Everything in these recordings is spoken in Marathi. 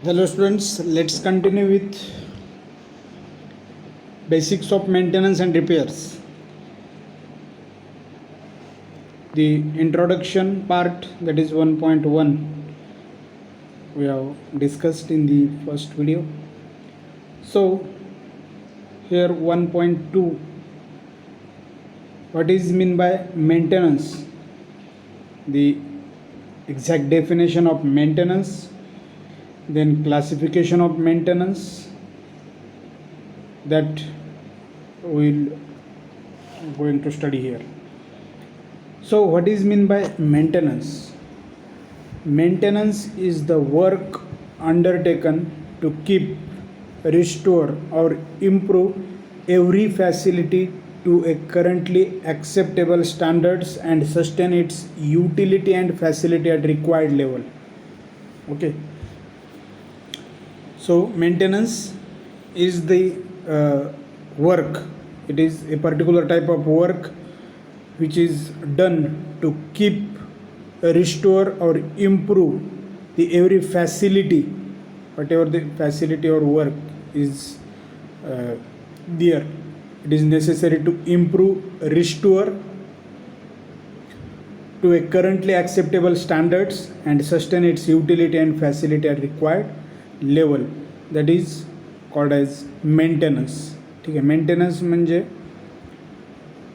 Hello students, let's continue with basics of maintenance and repairs. The introduction part, that is 1.1, we have discussed in the first video. So here 1.2, what is mean by maintenance? The exact definition of maintenance, then classification of maintenance, that we'll going to study here. So what is mean by maintenance? Maintenance is the work undertaken to keep, restore or improve every facility to a currently acceptable standards and sustain its utility and facility at required level. Okay, so maintenance is the work. It is a particular type of work which is done to keep, restore or improve the every facility, whatever the facility or work is there. It is necessary to improve, restore to a currently acceptable standards and sustain its utility and facility at required level. That is called as maintenance. ठीक आहे, मेंटेनन्स म्हणजे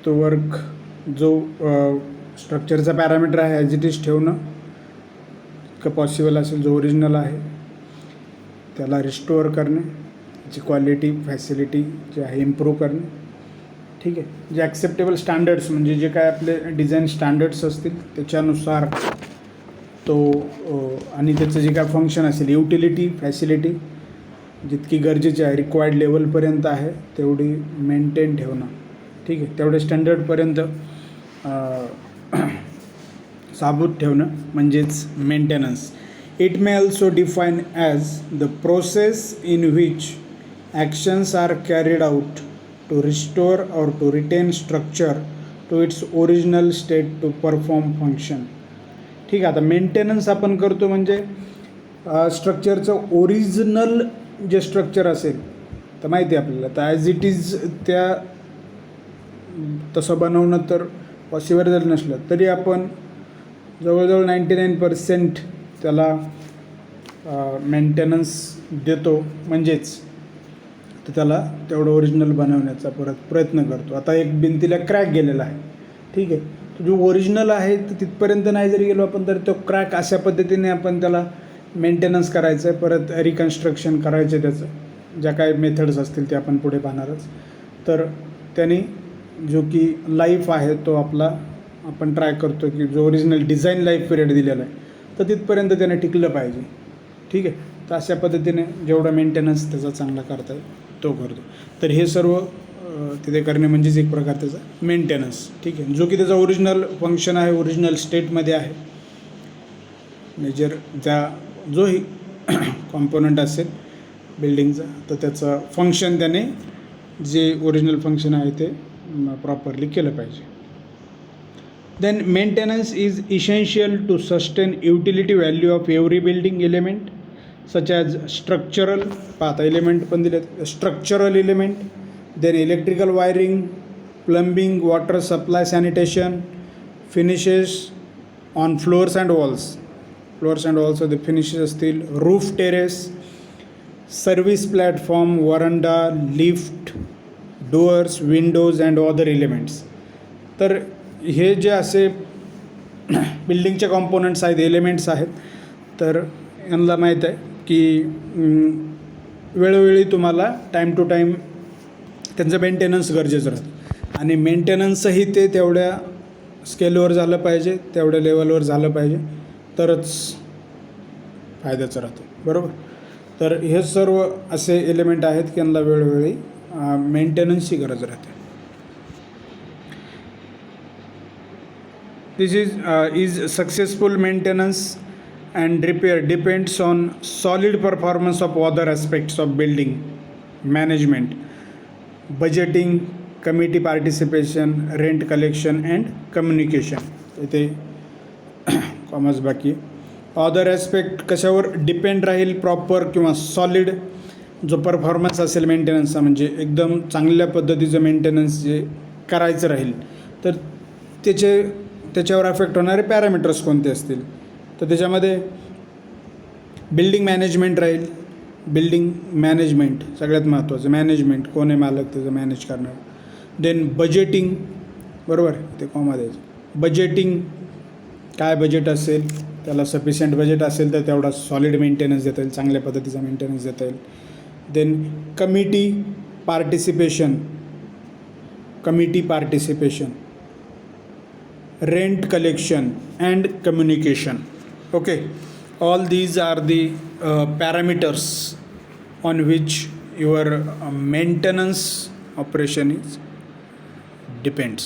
तो वर्क जो स्ट्रक्चरचा पॅरामीटर आहे ॲज इट इज ठेवणं इतकं पॉसिबल असेल, जो ओरिजिनल आहे त्याला रिस्टोअर करणे, त्याची क्वालिटी फॅसिलिटी जे आहे इम्प्रूव्ह करणे. ठीक आहे, जे ॲक्सेप्टेबल स्टँडर्ड्स म्हणजे जे काय आपले डिझाईन स्टँडर्ड्स असतील त्याच्यानुसार तो आणि त्याचं जे काय फंक्शन असेल, युटिलिटी फॅसिलिटी जितकी गरजेची आहे, रिक्वायर्ड लेवलपर्यंत आहे तेवढी मेंटेन ठेवणं. ठीक आहे, तेवढे स्टँडर्डपर्यंत साबूत ठेवणं म्हणजेच maintenance. It may also define as the process in which actions are carried out to restore or to retain structure to its original state to perform function. ठीक आहे, आता मेंटेनन्स आपण करतो म्हणजे स्ट्रक्चरचं ओरिजिनल जे स्ट्रक्चर असेल तर माहिती आहे आपल्याला, तर ॲज इट इज त्या तसं बनवणं तर पॉसिबल जर नसलं तरी आपण जवळजवळ 99% त्याला मेंटेनन्स देतो, म्हणजेच तर त्याला तेवढं ओरिजिनल बनवण्याचा परत प्रयत्न करतो. आता एक भिंतीला क्रॅक गेलेला आहे, ठीक आहे, तो जो ओरिजिनल आहे तर तिथपर्यंत नाही जरी गेलो आपण तर तो क्रॅक अशा पद्धतीने आपण त्याला मेंटेनन्स करायचं आहे, परत रिकन्स्ट्रक्शन करायचं आहे त्याचं, ज्या काय मेथड्स असतील ते आपण पुढे पाहणारच. तर त्याने जो की लाईफ आहे तो आपला आपण ट्राय करतो की जो ओरिजिनल डिझाईन लाईफ पिरियड दिलेला आहे तर तिथपर्यंत त्याने टिकलं पाहिजे. ठीक आहे, तर अशा पद्धतीने जेवढा मेंटेनन्स त्याचा चांगला करता येईल तो करतो. तर हे सर्व तिथे करणे म्हणजेच एक प्रकार त्याचा मेंटेनन्स. ठीक आहे, जो की त्याचा ओरिजिनल फंक्शन आहे, ओरिजिनल स्टेटमध्ये आहे. मेजर ज्या जोही कॉम्पोनंट असेल बिल्डिंगचा तर त्याचं फंक्शन त्याने जे ओरिजिनल फंक्शन आहे ते प्रॉपरली केलं पाहिजे. Then maintenance is essential to sustain utility value of every building element such as structural, पाहता एलिमेंट पण दिलेत, structural element, then electrical wiring, plumbing, water supply, sanitation, finishes on floors and walls. Floors and walls मध्ये फिनिशेस असतील, roof terrace, service platform, veranda, lift, doors, windows and other elements. तर हे जे असे बिल्डिंगचे कॉम्पोनंट्स आहेत, एलिमेंट्स आहेत, तर यांना माहीत आहे की वेळोवेळी तुम्हाला टाईम टू टाईम त्यांचं मेंटेनन्स गरजेचं राहतं आणि मेंटेनन्सही ते तेवढ्या स्केलवर झालं पाहिजे, तेवढ्या लेवलवर झालं पाहिजे तरच फायद्याचं राहतं. बरोबर, तर हे सर्व असे एलिमेंट आहेत की यांना वेळोवेळी मेंटेनन्सची गरज राहते. This is successful maintenance and repair depends on solid performance of other aspects of building management, budgeting, committee participation, rent collection and communication. इथे कॉमर्स बाकी अदर ॲस्पेक्ट कशावर डिपेंड राहील, प्रॉपर किंवा सॉलिड जो परफॉर्मन्स असेल मेंटेनन्सचा, म्हणजे एकदम चांगल्या पद्धतीचं मेंटेनन्स जे करायचं राहील, तर त्याच्यावर अफेक्ट होणारे पॅरामीटर्स कोणते असतील, तर त्याच्यामध्ये बिल्डिंग मॅनेजमेंट राहील. बिल्डिंग मॅनेजमेंट सगळ्यात महत्त्वाचं, मॅनेजमेंट कोण आहे मालक त्याचं मॅनेज करणार. देन बजेटिंग, बरोबर, ते कॉमा द्यायचं. बजेटिंग, काय बजेट असेल, त्याला सफिशियंट बजेट असेल तर तेवढा सॉलिड मेंटेनन्स देता येईल, चांगल्या पद्धतीचा मेंटेनन्स देता येईल. Then committee participation, rent collection and communication. Okay, all these are the parameters on which your maintenance operation is depends.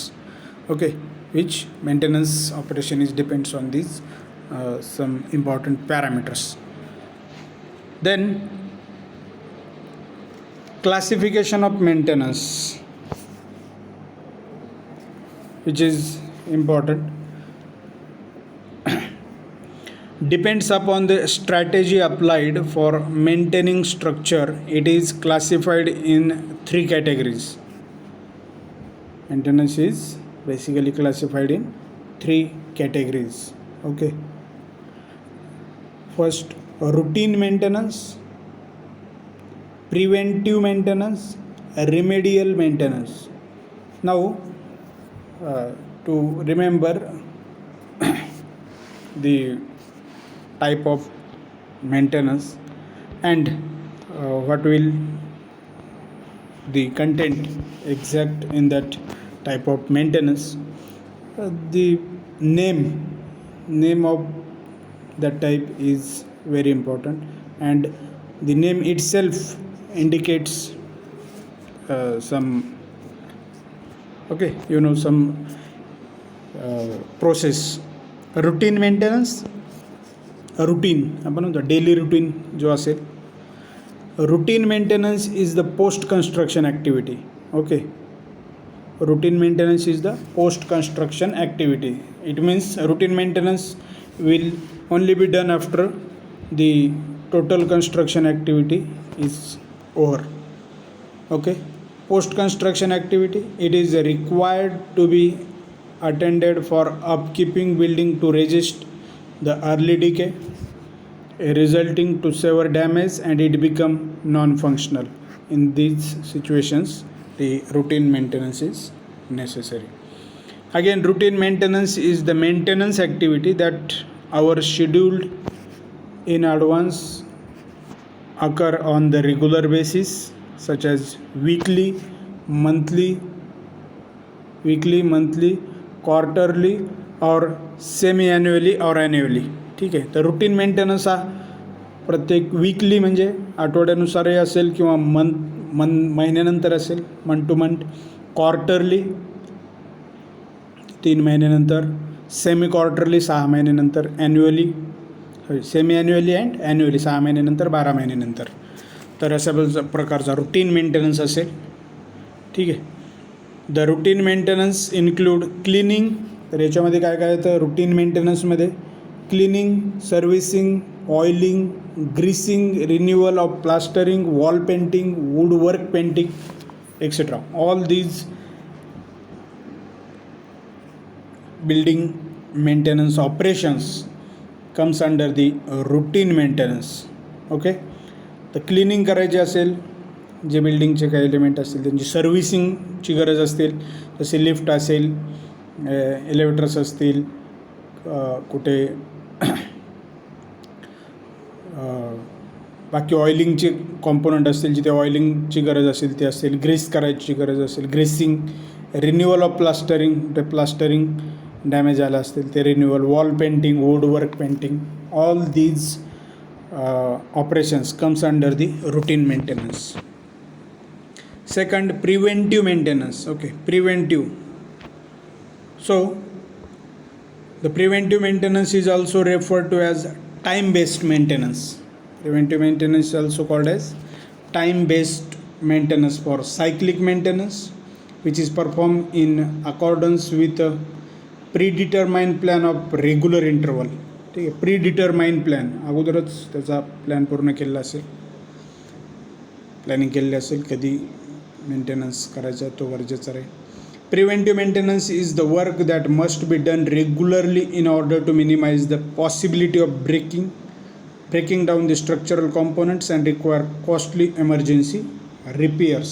Okay, which maintenance operation is depends on these some important parameters. Then classification of maintenance, which is important, depends upon the strategy applied for maintaining structure. It is classified in 3 categories. Maintenance is basically classified in 3 categories. Okay, first, routine maintenance, preventive maintenance, remedial maintenance. Now to remember the type of maintenance and what will the content exact in that type of maintenance. The name of that type is very important, and the name itself indicates some some process. Routine maintenance, routine आपण म्हणतो डेली रूटीन जो असेल. Routine maintenance is the post construction activity. Okay, routine maintenance is the post construction activity. It means routine maintenance will only be done after the total construction activity is over. Okay, post construction activity, it is required to be attended for upkeeping building to resist the early decay resulting to severe damage and it become non-functional. In these situations the routine maintenance is necessary. Again, routine maintenance is the maintenance activity that our scheduled in advance occur on the regular basis, such as weekly, monthly, quarterly और सेमी ॲन्युअली और ॲन्युअली. ठीक आहे, तर रुटीन मेंटेनन्स हा प्रत्येक वीकली म्हणजे आठवड्यानुसारही असेल किंवा महिन्यानंतर असेल, मंथ टू मंथ. क्वार्टरली 3 महिन्यानंतर, सेमी क्वार्टरली 6 महिन्यानंतर, सेमी ॲन्युअली अँड ॲन्युअली 6 महिन्यानंतर, 12 महिन्यानंतर. तर अशा प्रकारचा रुटीन मेंटेनन्स असेल. ठीक आहे, the routine maintenance include cleaning. तर याच्यामध्ये काय काय येतं रुटीन मेंटेनन्समध्ये? Cleaning, servicing, oiling, greasing, renewal of plastering, wall painting, wood work painting, etcetera. All these building maintenance operations comes under the routine maintenance. Okay, तर क्लिनिंग करायची असेल, जे बिल्डिंगचे काही एलिमेंट असतील त्यांची सर्व्हिसिंगची गरज असतील, जसे लिफ्ट असेल, एलिव्हेटर्स असतील, कुठे बाकी ऑइलिंगचे कॉम्पोनंट असतील, जिथे ऑइलिंगची गरज असेल ते असेल, ग्रीस करायची गरज असेल, ग्रीसिंग, रिन्युअल ऑफ प्लास्टरिंग, कुठे प्लास्टरिंग डॅमेज झालं असतील ते renewal, wall painting, wood work painting, all these operations comes under the routine maintenance. Second, preventive maintenance. Okay, preventive. So the preventive maintenance is also referred to as time-based maintenance. Preventive maintenance is also called as time-based maintenance for cyclic maintenance, which is performed in accordance with a predetermined plan of regular interval. ठीक आहे. प्री डिटरमाइन प्लॅन, अगोदरच त्याचा प्लॅन पूर्ण केलेला असेल, प्लॅनिंग केलेली असेल कधी मेंटेनन्स करायचा तो गरजेचा राहील. Preventive maintenance is the work that must be done regularly in order to minimise the possibility of breaking down the structural components and require costly emergency repairs.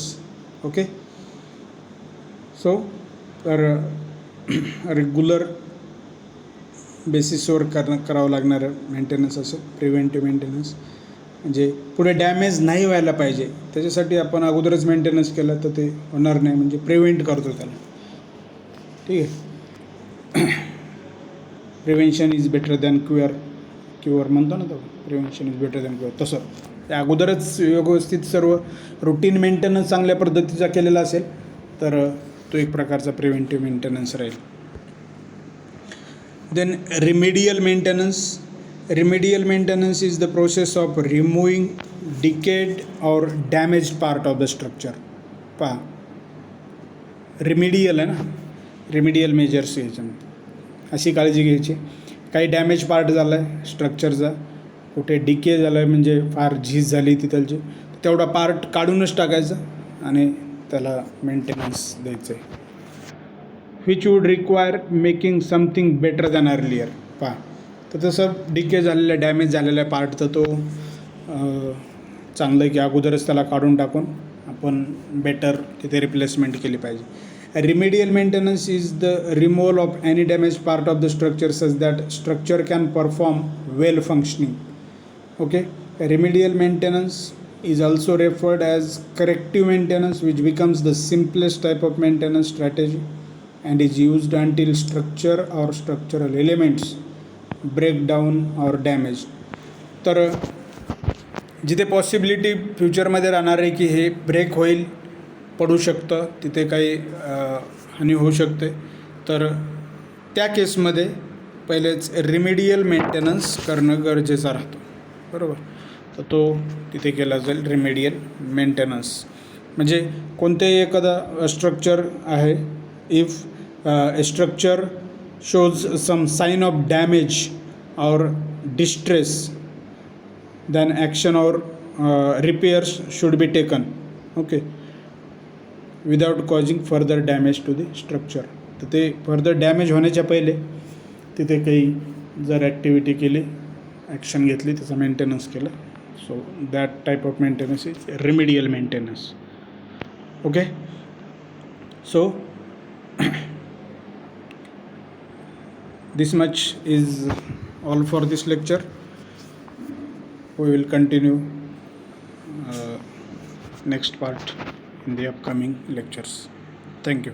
Okay, so regular बेसिसवर करावं लागणारं मेंटेनन्स असेल प्रिव्हेंटिव्ह मेंटेनन्स. म्हणजे पुढे डॅमेज नाही व्हायला पाहिजे त्याच्यासाठी आपण अगोदरच मेंटेनन्स केलं तर ते होणार नाही, म्हणजे प्रिव्हेंट करतो त्याला. ठीक आहे. Prevention is better than cure म्हणतो ना तो, prevention is better than cure. तसं त्या अगोदरच व्यवस्थित सर्व रुटीन मेंटेनन्स चांगल्या पद्धतीचा केलेला असेल तर तो एक प्रकारचा प्रिव्हेंटिव्ह मेंटेनन्स राहील. Then remedial maintenance. Remedial maintenance is the process of removing decayed or damaged part of the structure. पहा, रिमेडियल आहे ना, रिमेडियल मेजर्स याच्यामध्ये अशी काळजी घ्यायची. काही डॅमेज पार्ट झाला आहे स्ट्रक्चरचा, कुठे डिके झालं आहे म्हणजे फार झीज झाली तिथलची, तेवढा पार्ट काढूनच टाकायचा आणि त्याला मेंटेनन्स द्यायचं आहे. Which would require making something better than earlier. पहा, तर तसं डिके झालेलं डॅमेज झालेला पार्ट तर तो चांगलं आहे की अगोदरच त्याला काढून टाकून आपण बेटर तिथे रिप्लेसमेंट केली पाहिजे. Remedial maintenance is the removal of any damaged part of the structure such that structure can perform well functioning. Okay, remedial maintenance is also referred as corrective maintenance, which becomes the simplest type of maintenance strategy and is used until structure or structural elements break down or damage. तर जिथे पॉसिबिलिटी फ्युचरमध्ये राहणार आहे की हे ब्रेक होईल, पडू शकतं, तिथे काही हानी होऊ शकते, तर त्या केसमध्ये पहिलेच रिमेडियल मेंटेनन्स करणं गरजेचं राहतं. बरोबर, तर तो तिथे केला जाईल रिमेडियल मेंटेनन्स. म्हणजे कोणतेही एखादा स्ट्रक्चर आहे, if a structure shows some sign of damage or distress, then action or repairs should be taken. Okay, without causing further damage to the structure. तर ते फर्दर डॅमेज होण्याच्या पहिले तिथे काही जर ॲक्टिव्हिटी केली, ॲक्शन घेतली, त्याचा मेंटेनन्स केलं, so that type of maintenance is remedial maintenance. Okay, so this much is all for this lecture. We will continue next part in the upcoming lectures. Thank you.